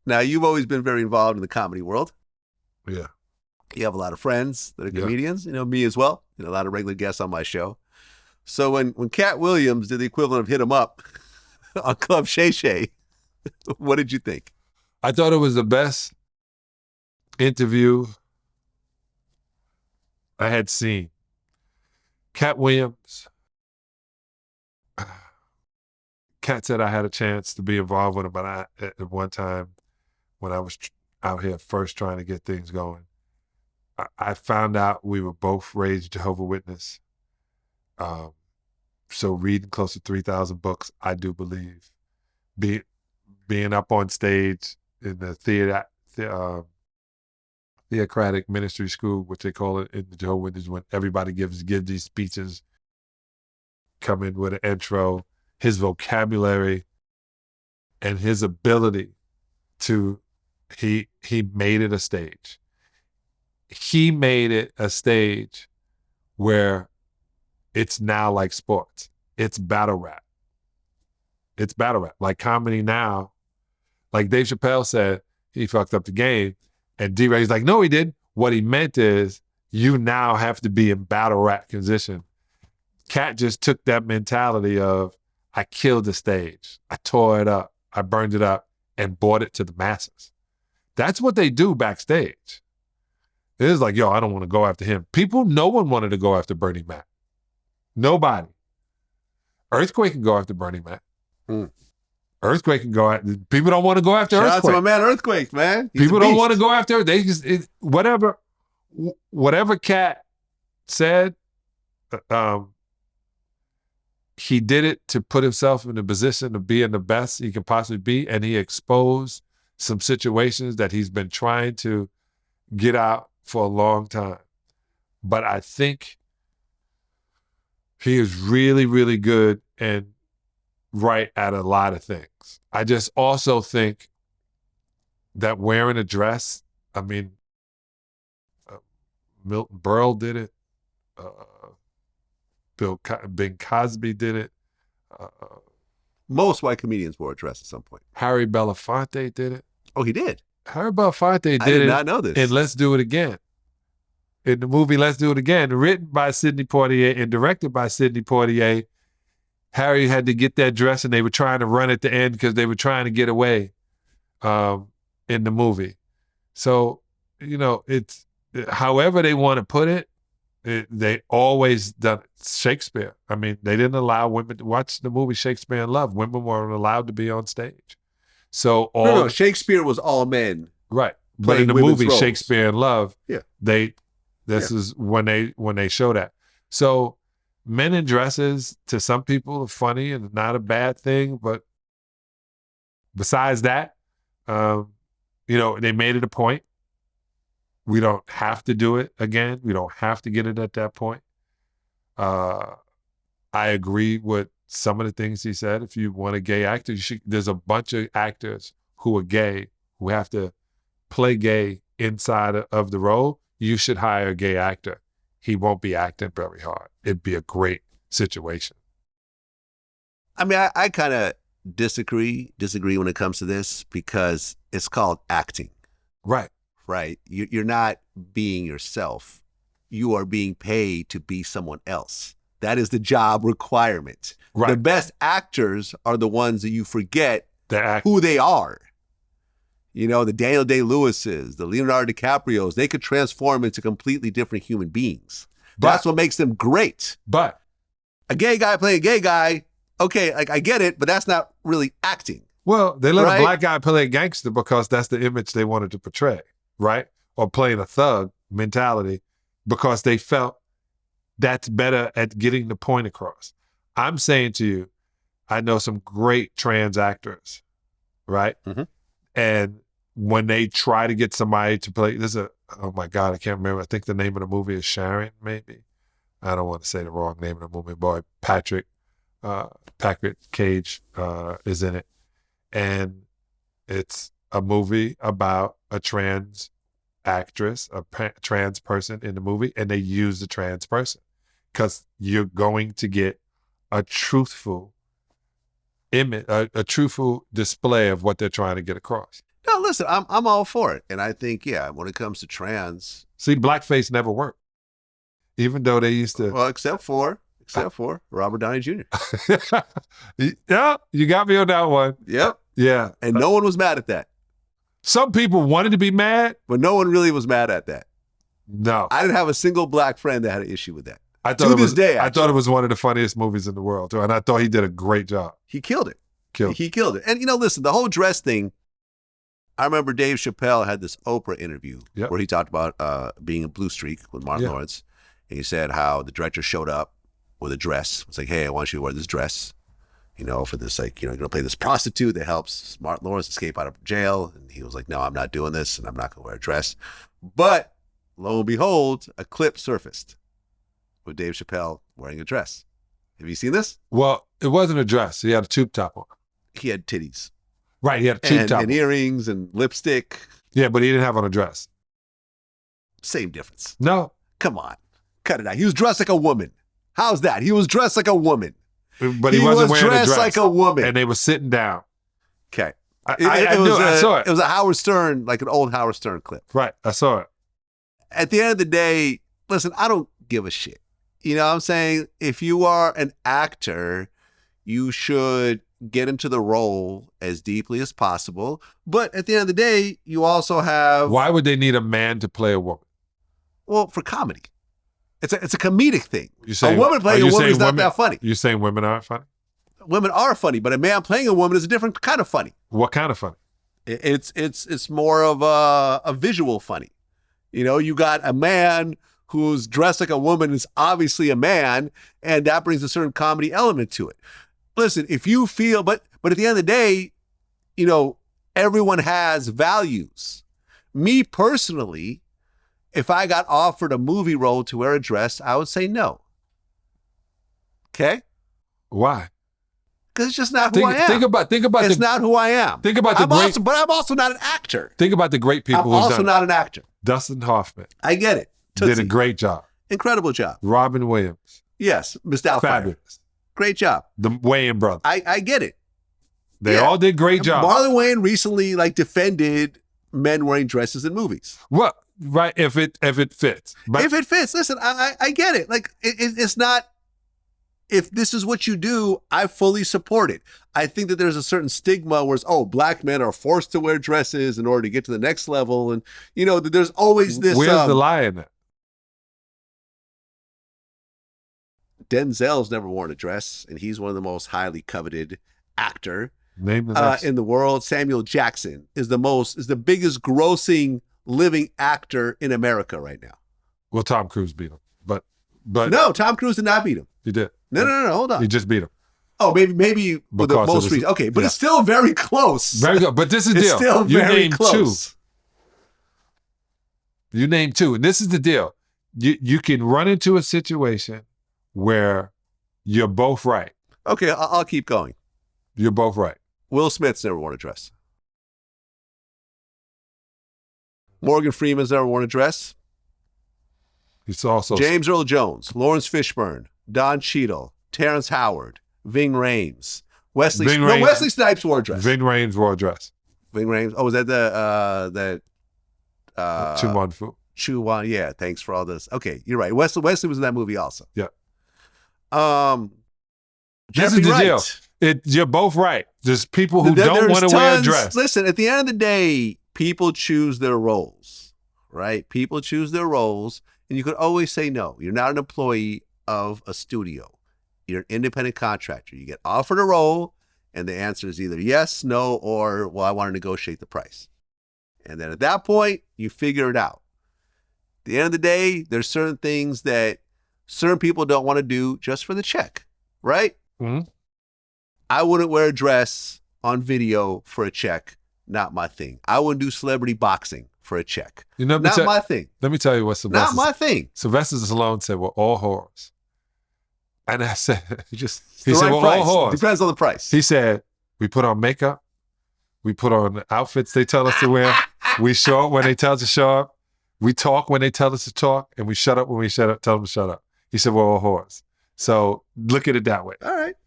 Now, you've always been very involved in the comedy world. Yeah. You have a lot of friends that are comedians, me as well, a lot of regular guests on my show. So when Katt Williams did the equivalent of Hit 'Em Up on Club Shay Shay, what did you think? I thought it was the best interview I had seen. Katt Williams. Katt said I had a chance to be involved with him, but at one time when I was out here first trying to get things going, I found out we were both raised Jehovah's Witness. So reading close to 3,000 books, I do believe. Being up on stage in the theocratic ministry school, which they call it in the Jehovah's Witness, when everybody gives these speeches, come in with an intro, his vocabulary and his ability to, he made it a stage. He made it a stage where it's now like sports. It's battle rap. It's battle rap. Like comedy now, like Dave Chappelle said, he fucked up the game. And D-Ray's like, no, he didn't. What he meant is you now have to be in battle rap position. Katt just took that mentality of, I killed the stage. I tore it up. I burned it up and brought it to the masses. That's what they do backstage. It is like, yo, I don't want to go after him. No one wanted to go after Bernie Mac. Nobody. Earthquake can go after Bernie Mac. Earthquake can go after, people don't want to go after Shout Earthquake. Shout out to my man Earthquake, man. He's people don't want to go after, they just, whatever Katt said, he did it to put himself in a position of being the best he can possibly be, and he exposed some situations that he's been trying to get out for a long time. But I think he is really, really good and right at a lot of things. I just also think that wearing a dress, I mean, Milton Berle did it. Ben Cosby did it. Most white comedians wore a dress at some point. Harry Belafonte did it. Oh, he did? Harry Belafonte did it. I did not know this. And Let's Do It Again. In the movie Let's Do It Again, written by Sidney Poitier and directed by Sidney Poitier, Harry had to get that dress and they were trying to run at the end because they were trying to get away in the movie. So, it's however they want to put it, they always done it. Shakespeare. I mean, they didn't allow women to watch the movie Shakespeare in Love. Women weren't allowed to be on stage. So no, Shakespeare was all men. Right. But in the movie roles. Shakespeare in Love, this is when they show that. So men in dresses to some people are funny and not a bad thing, but besides that, they made it a point. We don't have to do it again. We don't have to get it at that point. I agree with some of the things he said. If you want a gay actor, there's a bunch of actors who are gay who have to play gay inside of the role. You should hire a gay actor. He won't be acting very hard. It'd be a great situation. I mean, I kind of disagree when it comes to this because it's called acting. Right. Right. You're not being yourself. You are being paid to be someone else. That is the job requirement. Right. The best actors are the ones that you forget The who they are. You know, the Daniel Day-Lewises, the Leonardo DiCaprios, they could transform into completely different human beings. That's what makes them great. But a gay guy playing a gay guy, okay, like I get it, but that's not really acting. Well, they let a black guy play a gangster because that's the image they wanted to portray, right? Or playing a thug mentality because they felt that's better at getting the point across. I'm saying to you, I know some great trans actors, right? Mm-hmm. And when they try to get somebody to play, oh my God, I can't remember. I think the name of the movie is Sharon, maybe. I don't want to say the wrong name of the movie. Boy, Patrick Cage is in it. And it's a movie about a trans actress, a trans person in the movie, and they use the trans person because you're going to get a truthful image, a truthful display of what they're trying to get across. Now, listen, I'm all for it. And I think, yeah, when it comes to trans. See, blackface never worked. Even though they used to. Well, except for Robert Downey Jr. Yeah, you got me on that one. Yep. Yeah. And no one was mad at that. Some people wanted to be mad. But no one really was mad at that. No. I didn't have a single black friend that had an issue with that. I thought it was one of the funniest movies in the world, too. And I thought he did a great job. He killed it. He killed it. And, listen, the whole dress thing, I remember Dave Chappelle had this Oprah interview where he talked about being in Blue Streak with Martin Lawrence. And he said how the director showed up with a dress. It's like, hey, I want you to wear this dress, for this, like, you're going to play this prostitute that helps Martin Lawrence escape out of jail. And he was like, no, I'm not doing this, and I'm not going to wear a dress. But lo and behold, a clip surfaced with Dave Chappelle wearing a dress. Have you seen this? Well, it wasn't a dress. He had a tube top on. He had titties. Right, he had a tube top and earrings and lipstick. Yeah, but he didn't have on a dress. Same difference. No. Come on. Cut it out. He was dressed like a woman. How's that? He was dressed like a woman. But he wasn't wearing a dress. Dressed like a woman. And they were sitting down. Okay. I saw it. It was a Howard Stern, like an old Howard Stern clip. Right, I saw it. At the end of the day, listen, I don't give a shit. You know what I'm saying? If you are an actor, you should get into the role as deeply as possible. But at the end of the day, you also have... Why would they need a man to play a woman? Well, for comedy. It's a comedic thing. A woman playing a woman is not that funny. You're saying women aren't funny? Women are funny, but a man playing a woman is a different kind of funny. What kind of funny? It's more of a visual funny. You got a man who's dressed like a woman is obviously a man, and that brings a certain comedy element to it. Listen, if you feel, but at the end of the day, everyone has values. Me personally, if I got offered a movie role to wear a dress, I would say no. Okay? Why? Because it's just not who I am. Think about it's not who I am. Think about but I'm also not an actor. Think about the great people who've done it. I'm also not an actor. Dustin Hoffman. I get it. Tootsie. Did a great job. Incredible job. Robin Williams. Yes, Miss Doubtfire. Fabulous. Great job. The Wayans brothers. I get it. They all did great jobs. Marlon Wayans recently defended men wearing dresses in movies. Well, right, if it fits. But if it fits, listen, I get it. Like it's not. If this is what you do, I fully support it. I think that there's a certain stigma where it's, black men are forced to wear dresses in order to get to the next level. And, there's always this. Where's the lie in that? Denzel's never worn a dress, and he's one of the most highly coveted actor Name the next. In the world. Samuel Jackson is the biggest grossing living actor in America right now. Well, Tom Cruise beat him. But no, Tom Cruise did not beat him. He did. No, hold on. He just beat him. Oh, maybe with the most recent. Okay, but it's still very close. Very good. But this is the deal. It's still very close. You name two. And this is the deal. You can run into a situation where you're both right. Okay, I'll keep going. You're both right. Will Smith's never worn a dress. Morgan Freeman's never worn a dress. He's also James Earl Jones, Lawrence Fishburne, Don Cheadle, Terrence Howard, Ving Rhames, Wesley Snipes wore a dress. Ving Rhames wore a dress. Ving Rhames. Oh, was that Chuwan Fu? Chuwan, yeah. Thanks for all this. Okay, you're right. Wesley was in that movie also. Yeah. This is the deal. You're both right. There's people who don't want to wear a dress. Listen, at the end of the day, people choose their roles, right? People choose their roles, and you could always say no. You're not an employee of a studio. You're an independent contractor. You get offered a role, and the answer is either yes, no, or, well, I want to negotiate the price. And then at that point, you figure it out. At the end of the day, there's certain things that certain people don't want to do just for the check, right? Mm-hmm. I wouldn't wear a dress on video for a check. Not my thing. I wouldn't do celebrity boxing for a check. Not my thing. Let me tell you what Sylvester. Not my thing. Sylvester Stallone said, "We're all whores," and I said, he said, "We're all whores." Depends on the price. He said, "We put on makeup, we put on outfits they tell us to wear, we show up when they tell us to show up, we talk when they tell us to talk, and we shut up when we tell them to shut up." He said, "We're all whores." So look at it that way. All right.